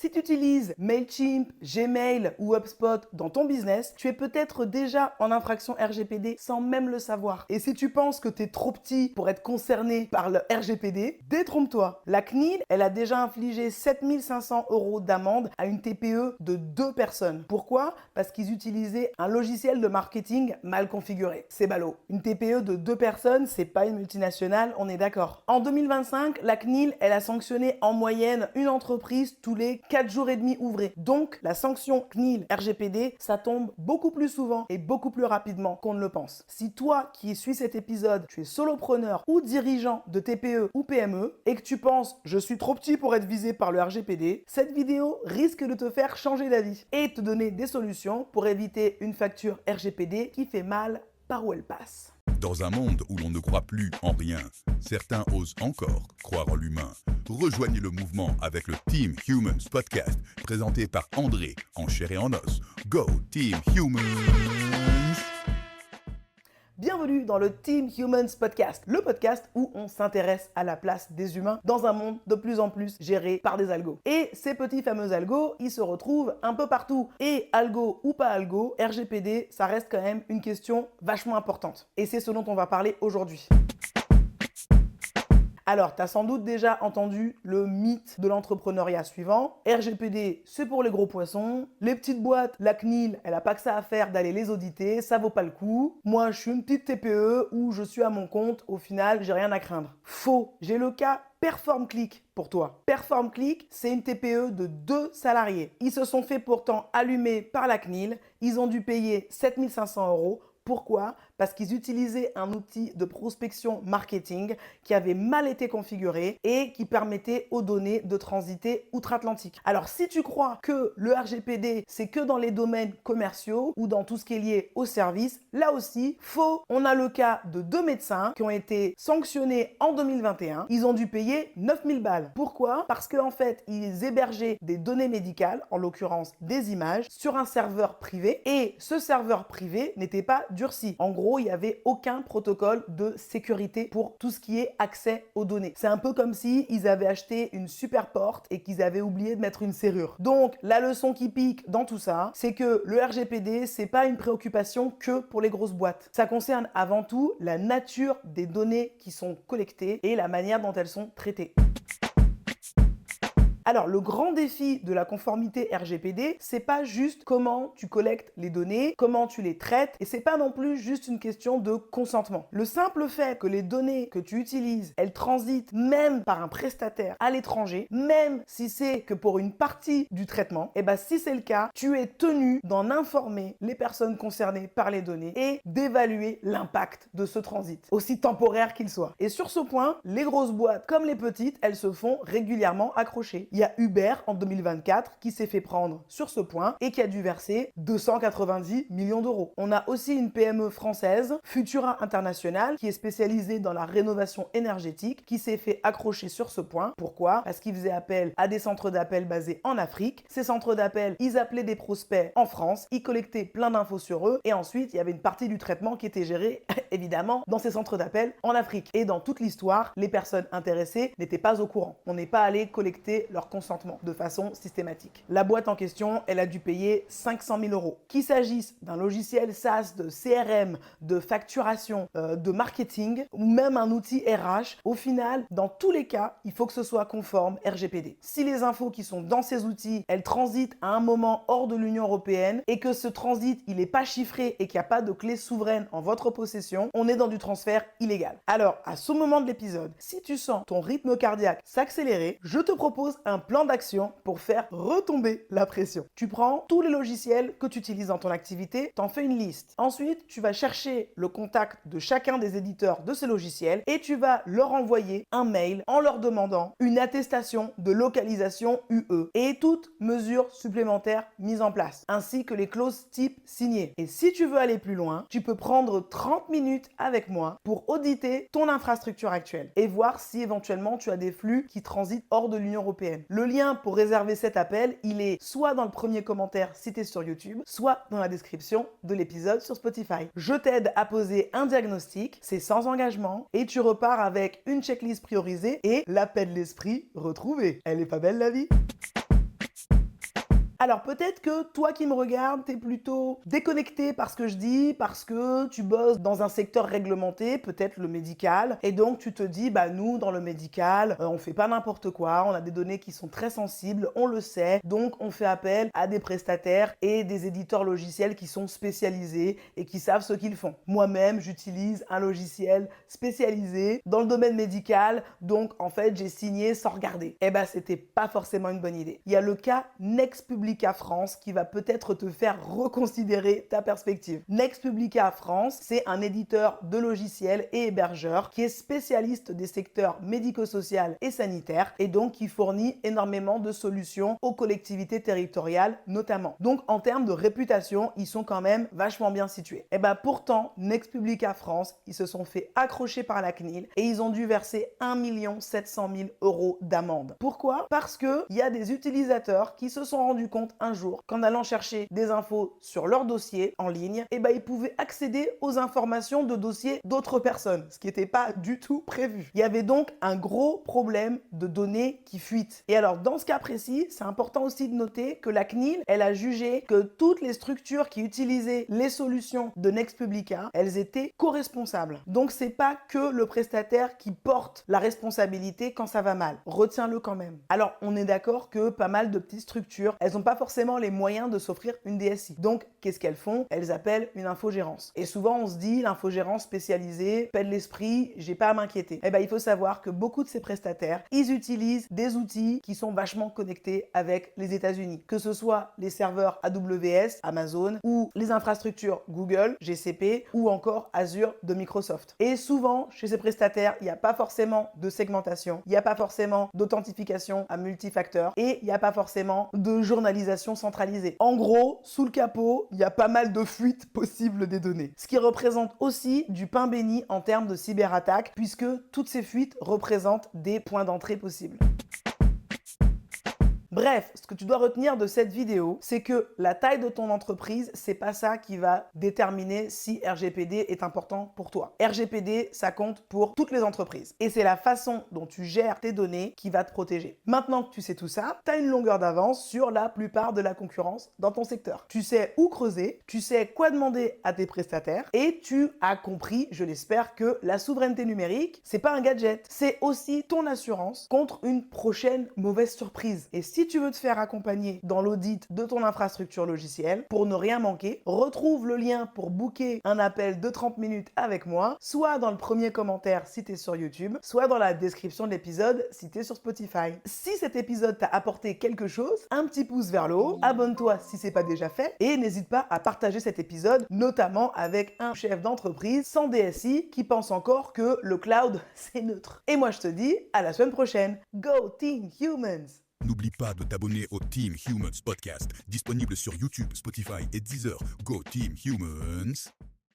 Si tu utilises Mailchimp, Gmail ou HubSpot dans ton business, tu es peut-être déjà en infraction RGPD sans même le savoir. Et si tu penses que tu es trop petit pour être concerné par le RGPD, détrompe-toi. La CNIL, elle a déjà infligé 7 500 € d'amende à une TPE de 2 personnes. Pourquoi? Parce qu'ils utilisaient un logiciel de marketing mal configuré. C'est ballot. Une TPE de 2 personnes, c'est pas une multinationale, on est d'accord. En 2025, la CNIL, elle a sanctionné en moyenne une entreprise tous les 4 jours et demi ouvrés. Donc, la sanction CNIL RGPD, ça tombe beaucoup plus souvent et beaucoup plus rapidement qu'on ne le pense. Si toi qui suis cet épisode, tu es solopreneur ou dirigeant de TPE ou PME et que tu penses « je suis trop petit pour être visé par le RGPD », cette vidéo risque de te faire changer d'avis et te donner des solutions pour éviter une facture RGPD qui fait mal par où elle passe. Dans un monde où l'on ne croit plus en rien, certains osent encore croire en l'humain. Rejoignez le mouvement avec le Team Humans Podcast, présenté par André, en chair et en os. Go Team Humans! Bienvenue dans le Team Humans Podcast, le podcast où on s'intéresse à la place des humains dans un monde de plus en plus géré par des algos. Et ces petits fameux algos, ils se retrouvent un peu partout. Et algo ou pas algo, RGPD, ça reste quand même une question vachement importante. Et c'est ce dont on va parler aujourd'hui. Alors, tu as sans doute déjà entendu le mythe de l'entrepreneuriat suivant. RGPD, c'est pour les gros poissons. Les petites boîtes, la CNIL, elle n'a pas que ça à faire d'aller les auditer, ça vaut pas le coup. Moi, je suis une petite TPE où je suis à mon compte, au final, j'ai rien à craindre. Faux, j'ai le cas PerformClick pour toi. PerformClick, c'est une TPE de 2 salariés. Ils se sont fait pourtant allumer par la CNIL. Ils ont dû payer 7 500 €. Pourquoi? Parce qu'ils utilisaient un outil de prospection marketing qui avait mal été configuré et qui permettait aux données de transiter outre-Atlantique. Alors, si tu crois que le RGPD, c'est que dans les domaines commerciaux ou dans tout ce qui est lié au service, là aussi, faux. On a le cas de 2 médecins qui ont été sanctionnés en 2021. Ils ont dû payer 9 000 balles. Pourquoi? Parce qu'en fait, ils hébergeaient des données médicales, en l'occurrence des images, sur un serveur privé et ce serveur privé n'était pas durci. En gros, il n'y avait aucun protocole de sécurité pour tout ce qui est accès aux données. C'est un peu comme si ils avaient acheté une super porte et qu'ils avaient oublié de mettre une serrure. Donc, la leçon qui pique dans tout ça, c'est que le RGPD, c'est pas une préoccupation que pour les grosses boîtes. Ça concerne avant tout la nature des données qui sont collectées et la manière dont elles sont traitées. Alors, le grand défi de la conformité RGPD, c'est pas juste comment tu collectes les données, comment tu les traites, et c'est pas non plus juste une question de consentement. Le simple fait que les données que tu utilises, elles transitent même par un prestataire à l'étranger, même si c'est que pour une partie du traitement, et ben si c'est le cas, tu es tenu d'en informer les personnes concernées par les données et d'évaluer l'impact de ce transit, aussi temporaire qu'il soit. Et sur ce point, les grosses boîtes comme les petites, elles se font régulièrement accrocher. Il y a Uber en 2024 qui s'est fait prendre sur ce point et qui a dû verser 290 millions €. On a aussi une PME française, Futura International, qui est spécialisée dans la rénovation énergétique, qui s'est fait accrocher sur ce point. Pourquoi? Parce qu'ils faisaient appel à des centres d'appel basés en Afrique. Ces centres d'appel, ils appelaient des prospects en France, ils collectaient plein d'infos sur eux et ensuite, il y avait une partie du traitement qui était gérée, évidemment, dans ces centres d'appel en Afrique. Et dans toute l'histoire, les personnes intéressées n'étaient pas au courant. On n'est pas allé collecter leur consentement de façon systématique. La boîte en question, elle a dû payer 500 000 €. Qu'il s'agisse d'un logiciel SaaS, de CRM, de facturation, de marketing ou même un outil RH, au final, dans tous les cas, il faut que ce soit conforme RGPD. Si les infos qui sont dans ces outils, elles transitent à un moment hors de l'Union européenne et que ce transit, il n'est pas chiffré et qu'il n'y a pas de clé souveraine en votre possession, on est dans du transfert illégal. Alors, à ce moment de l'épisode, si tu sens ton rythme cardiaque s'accélérer, je te propose un plan d'action pour faire retomber la pression. Tu prends tous les logiciels que tu utilises dans ton activité, t'en fais une liste. Ensuite, tu vas chercher le contact de chacun des éditeurs de ces logiciels et tu vas leur envoyer un mail en leur demandant une attestation de localisation UE et toute mesure supplémentaire mise en place, ainsi que les clauses type signées. Et si tu veux aller plus loin, tu peux prendre 30 minutes avec moi pour auditer ton infrastructure actuelle et voir si éventuellement tu as des flux qui transitent hors de l'Union européenne. Le lien pour réserver cet appel, il est soit dans le premier commentaire si tu es sur YouTube, soit dans la description de l'épisode sur Spotify. Je t'aide à poser un diagnostic, c'est sans engagement et tu repars avec une checklist priorisée et l'appel de l'esprit retrouvé. Elle est pas belle la vie? Alors peut-être que toi qui me regardes, t'es plutôt déconnecté par ce que je dis, parce que tu bosses dans un secteur réglementé, peut-être le médical, et donc tu te dis, bah nous, dans le médical, on fait pas n'importe quoi, on a des données qui sont très sensibles, on le sait, donc on fait appel à des prestataires et des éditeurs logiciels qui sont spécialisés et qui savent ce qu'ils font. Moi-même, j'utilise un logiciel spécialisé dans le domaine médical, donc en fait, j'ai signé sans regarder. Eh ben, c'était pas forcément une bonne idée. Il y a le cas Next Publica France qui va peut-être te faire reconsidérer ta perspective. Next Publica France, c'est un éditeur de logiciels et hébergeur qui est spécialiste des secteurs médico-social et sanitaire et donc qui fournit énormément de solutions aux collectivités territoriales notamment. Donc en termes de réputation, ils sont quand même vachement bien situés. Et ben pourtant, Next Publica France, ils se sont fait accrocher par la CNIL et ils ont dû verser 1 700 000 € d'amende. Pourquoi? Parce que il y a des utilisateurs qui se sont rendus compte un jour qu'en allant chercher des infos sur leur dossier en ligne, et ben ils pouvaient accéder aux informations de dossiers d'autres personnes, ce qui n'était pas du tout prévu. Il y avait donc un gros problème de données qui fuitent. Et alors dans ce cas précis, c'est important aussi de noter que la CNIL, elle a jugé que toutes les structures qui utilisaient les solutions de Next Publica, elles étaient co-responsables. Donc c'est pas que le prestataire qui porte la responsabilité quand ça va mal. Retiens-le quand même. Alors on est d'accord que pas mal de petites structures, elles n'ont pas forcément les moyens de s'offrir une DSI. Donc qu'est-ce qu'elles font? Elles appellent une infogérance. Et souvent on se dit l'infogérance spécialisée pète l'esprit, j'ai pas à m'inquiéter. Eh ben il faut savoir que beaucoup de ces prestataires, ils utilisent des outils qui sont vachement connectés avec les États-Unis, que ce soit les serveurs AWS, Amazon, ou les infrastructures Google, GCP, ou encore Azure de Microsoft. Et souvent, chez ces prestataires, il n'y a pas forcément de segmentation, il n'y a pas forcément d'authentification à multifacteurs et il n'y a pas forcément de journalisation centralisée. En gros, sous le capot, il y a pas mal de fuites possibles des données. Ce qui représente aussi du pain béni en termes de cyberattaque, puisque toutes ces fuites représentent des points d'entrée possibles. Bref, ce que tu dois retenir de cette vidéo, c'est que la taille de ton entreprise, c'est pas ça qui va déterminer si RGPD est important pour toi. RGPD, ça compte pour toutes les entreprises. Et c'est la façon dont tu gères tes données qui va te protéger. Maintenant que tu sais tout ça, tu as une longueur d'avance sur la plupart de la concurrence dans ton secteur. Tu sais où creuser, tu sais quoi demander à tes prestataires et tu as compris, je l'espère, que la souveraineté numérique, c'est pas un gadget. C'est aussi ton assurance contre une prochaine mauvaise surprise. Et si tu veux te faire accompagner dans l'audit de ton infrastructure logicielle, pour ne rien manquer, retrouve le lien pour booker un appel de 30 minutes avec moi, soit dans le premier commentaire si tu es sur YouTube, soit dans la description de l'épisode si tu es sur Spotify. Si cet épisode t'a apporté quelque chose, un petit pouce vers le haut, abonne-toi si c'est pas déjà fait et n'hésite pas à partager cet épisode, notamment avec un chef d'entreprise sans DSI qui pense encore que le cloud c'est neutre. Et moi je te dis à la semaine prochaine. Go Team Humans! N'oublie pas de t'abonner au Team Humans Podcast, disponible sur YouTube, Spotify et Deezer. Go Team Humans!